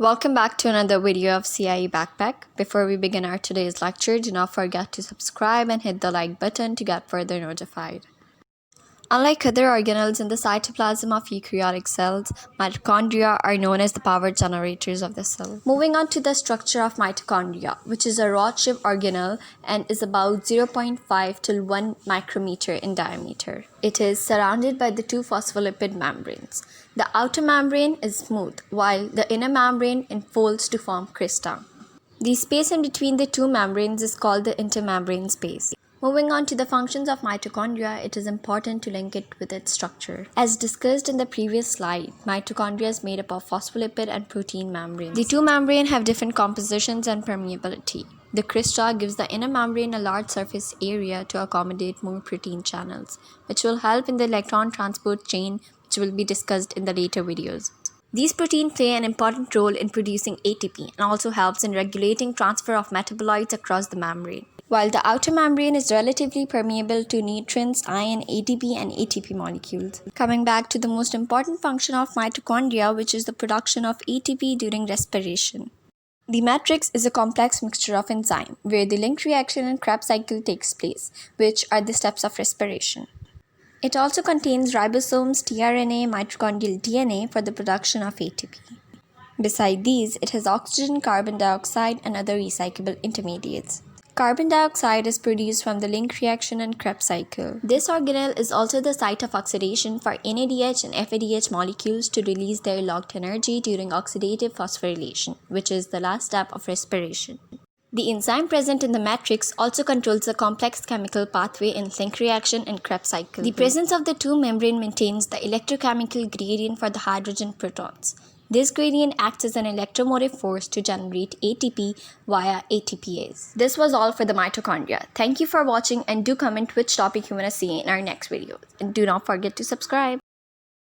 Welcome back to another video of CAIE Backpack. Before we begin our today's lecture, do not forget to subscribe and hit the like button to get further notified. Unlike other organelles in the cytoplasm of eukaryotic cells, mitochondria are known as the power generators of the cell. Moving on to the structure of mitochondria, which is a rod-shaped organelle and is about 0.5 to 1 micrometer in diameter. It is surrounded by the two phospholipid membranes. The outer membrane is smooth, while the inner membrane enfolds to form crista. The space in between the two membranes is called the intermembrane space. Moving on to the functions of mitochondria, it is important to link it with its structure. As discussed in the previous slide, mitochondria is made up of phospholipid and protein membranes. The two membranes have different compositions and permeability. The crista gives the inner membrane a large surface area to accommodate more protein channels, which will help in the electron transport chain, which will be discussed in the later videos. These proteins play an important role in producing ATP and also helps in regulating transfer of metabolites across the membrane. While the outer membrane is relatively permeable to nutrients, iron, ATP, and ATP molecules. Coming back to the most important function of mitochondria, which is the production of ATP during respiration. The matrix is a complex mixture of enzymes, where the link reaction and Krebs cycle takes place, which are the steps of respiration. It also contains ribosomes, tRNA, mitochondrial DNA for the production of ATP. Beside these, it has oxygen, carbon dioxide, and other recyclable intermediates. Carbon dioxide is produced from the link reaction and Krebs cycle. This organelle is also the site of oxidation for NADH and FADH molecules to release their locked energy during oxidative phosphorylation, which is the last step of respiration. The enzyme present in the matrix also controls the complex chemical pathway in link reaction and Krebs cycle. The presence of the two membrane maintains the electrochemical gradient for the hydrogen protons. This gradient acts as an electromotive force to generate ATP via ATPase. This was all for the mitochondria. Thank you for watching and do comment which topic you want to see in our next video. And do not forget to subscribe.